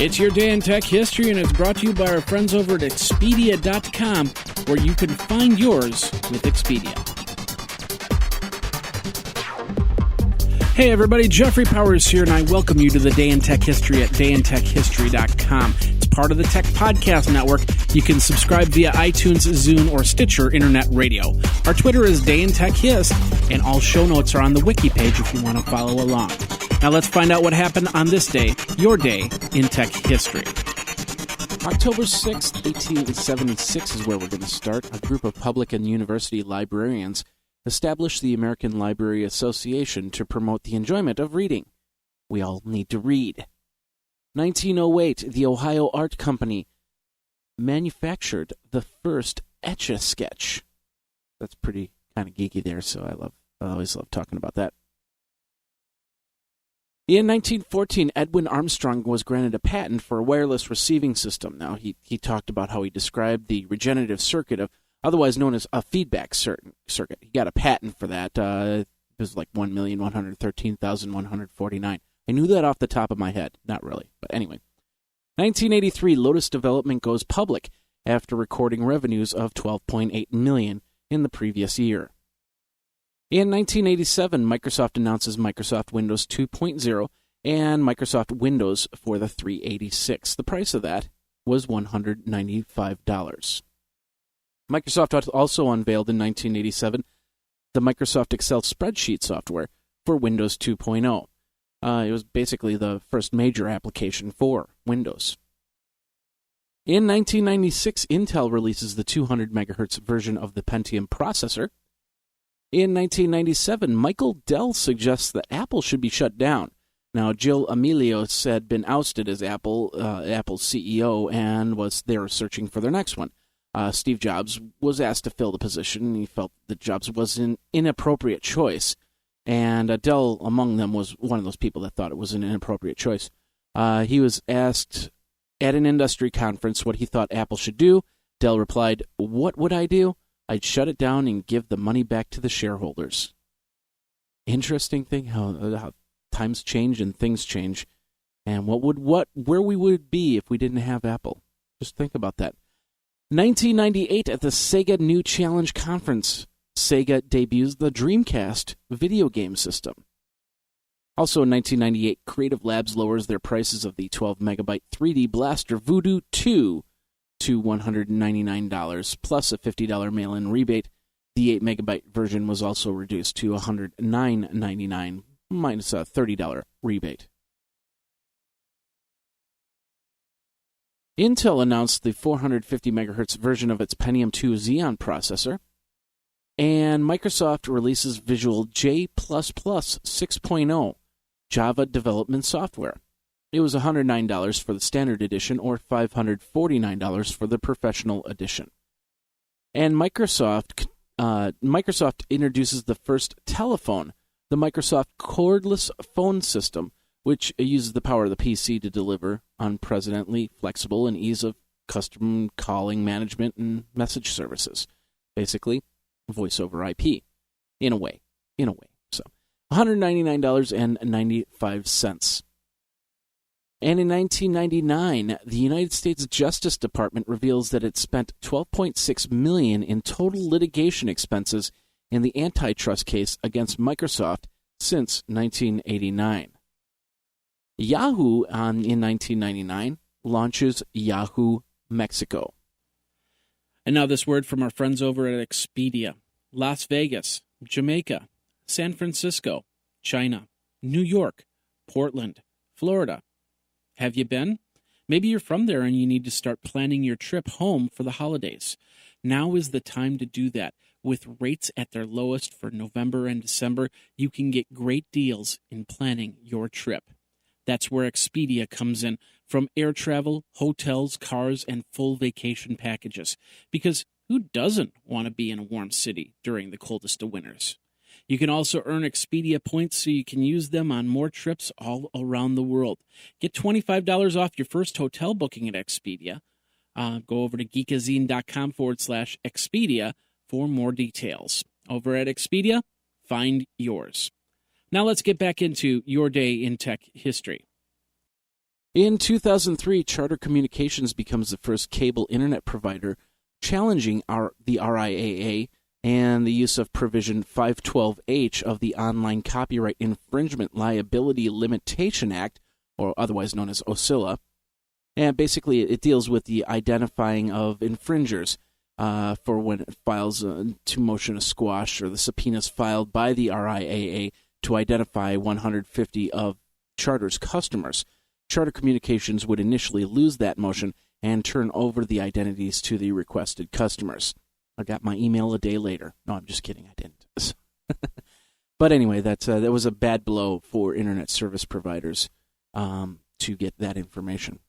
It's your day in tech history, and it's brought to you by our friends over at Expedia.com, where you can find yours with Expedia. Hey everybody, Jeffrey Powers here, and I welcome you to the Day in Tech History at dayintechhistory.com. It's part of the Tech Podcast Network. You can subscribe via iTunes, Zune, or Stitcher Internet Radio. Our Twitter is Day in Tech Hist, and all show notes are on the wiki page if you want to follow along. Now let's find out what happened on this day, your day in tech history. October 6th, 1876 is where we're going to start. A group of public and university librarians established the American Library Association to promote the enjoyment of reading. We all need to read. 1908, the Ohio Art Company manufactured the first Etch-a-Sketch. That's pretty kind of geeky there, so I always love talking about that. In 1914, Edwin Armstrong was granted a patent for a wireless receiving system. Now, he talked about how he described the regenerative circuit, otherwise known as a feedback circuit. He got a patent for that. It was like 1,113,149. I knew that off the top of my head. Not really, but anyway. 1983, Lotus Development goes public after recording revenues of $12.8 million in the previous year. In 1987, Microsoft announces Microsoft Windows 2.0 and Microsoft Windows for the 386. The price of that was $195. Microsoft also unveiled in 1987 the Microsoft Excel spreadsheet software for Windows 2.0. It was basically the first major application for Windows. In 1996, Intel releases the 200 MHz version of the Pentium processor. In 1997, Michael Dell suggests that Apple should be shut down. Now, Jill Amelio had been ousted as Apple's CEO and they were searching for their next one. Steve Jobs was asked to fill the position, and he felt that Jobs was an inappropriate choice. And Dell, among them, was one of those people that thought it was an inappropriate choice. He was asked at an industry conference what he thought Apple should do. Dell replied, "What would I do? I'd shut it down and give the money back to the shareholders." Interesting thing how times change and things change, and where we would be if we didn't have Apple. Just think about that. 1998 at the Sega New Challenge Conference, Sega debuts the Dreamcast video game system. Also in 1998, Creative Labs lowers their prices of the 12-megabyte 3D blaster Voodoo 2 to $199 plus a $50 mail-in rebate. The 8-megabyte version was also reduced to $109.99 minus a $30 rebate. Intel announced the 450 MHz version of its Pentium 2 Xeon processor, and Microsoft releases Visual J++ 6.0 Java development software. It was $109 for the standard edition or $549 for the professional edition. And Microsoft introduces the first telephone, the Microsoft cordless phone system, which uses the power of the PC to deliver unprecedentedly flexible and ease of custom calling management and message services. Basically, voice over IP, in a way. So, $199.95. And in 1999, the United States Justice Department reveals that it spent $12.6 million in total litigation expenses in the antitrust case against Microsoft since 1989. Yahoo, in 1999, launches Yahoo Mexico. And now this word from our friends over at Expedia. Las Vegas, Jamaica, San Francisco, China, New York, Portland, Florida. Have you been? Maybe you're from there and you need to start planning your trip home for the holidays. Now is the time to do that. With rates at their lowest for November and December, you can get great deals in planning your trip. That's where Expedia comes in, from air travel, hotels, cars, and full vacation packages. Because who doesn't want to be in a warm city during the coldest of winters? You can also earn Expedia points so you can use them on more trips all around the world. Get $25 off your first hotel booking at Expedia. Go over to geekazine.com/Expedia for more details. Over at Expedia, find yours. Now let's get back into your day in tech history. In 2003, Charter Communications becomes the first cable internet provider, challenging the RIAA and the use of Provision 512H of the Online Copyright Infringement Liability Limitation Act, or otherwise known as OCILA. And basically, it deals with the identifying of infringers for when it files to motion a squash, or the subpoenas filed by the RIAA to identify 150 of Charter's customers. Charter Communications would initially lose that motion and turn over the identities to the requested customers. I got my email a day later. No, I'm just kidding. I didn't. But anyway, that was a bad blow for internet service providers to get that information.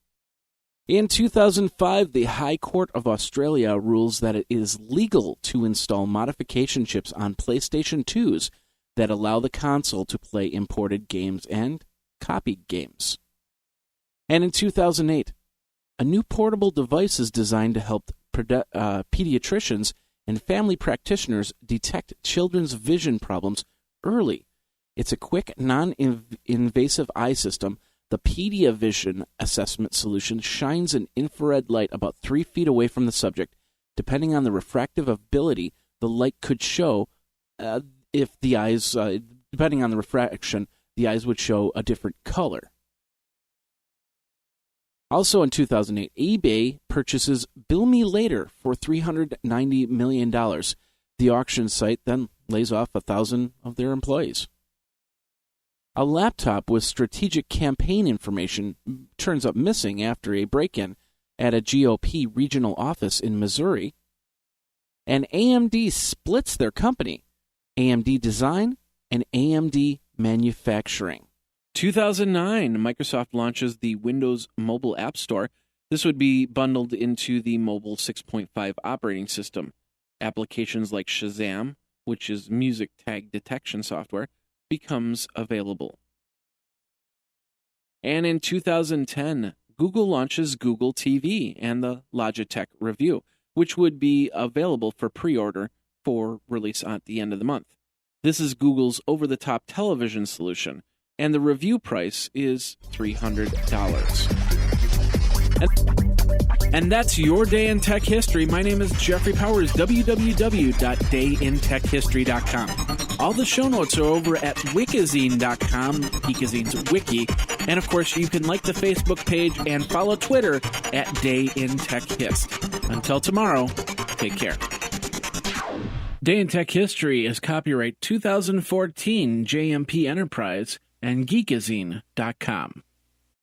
In 2005, the High Court of Australia rules that it is legal to install modification chips on PlayStation 2s that allow the console to play imported games and copied games. And in 2008, a new portable device is designed to help pediatricians and family practitioners detect children's vision problems early. It's a quick, non-invasive eye system. The PediaVision assessment solution shines an infrared light about 3 feet away from the subject. Depending on the refractive ability, the light could show if the eyes, depending on the refraction, the eyes would show a different color. Also in 2008, eBay purchases Bill Me Later for $390 million. The auction site then lays off 1,000 of their employees. A laptop with strategic campaign information turns up missing after a break-in at a GOP regional office in Missouri. And AMD splits their company, AMD Design and AMD Manufacturing. 2009, Microsoft launches the Windows Mobile App Store. This would be bundled into the Mobile 6.5 operating system. Applications like Shazam, which is music tag detection software, becomes available. And in 2010, Google launches Google TV and the Logitech Review, which would be available for pre-order for release at the end of the month. This is Google's over-the-top television solution, and the review price is $300. And that's your day in tech history. My name is Jeffrey Powers, www.dayintechhistory.com. All the show notes are over at wikizine.com, Geekazine's wiki. And of course, you can like the Facebook page and follow Twitter at DayInTechHist. Until tomorrow, take care. Day in Tech History is copyright 2014 JMP Enterprise and Geekazine.com.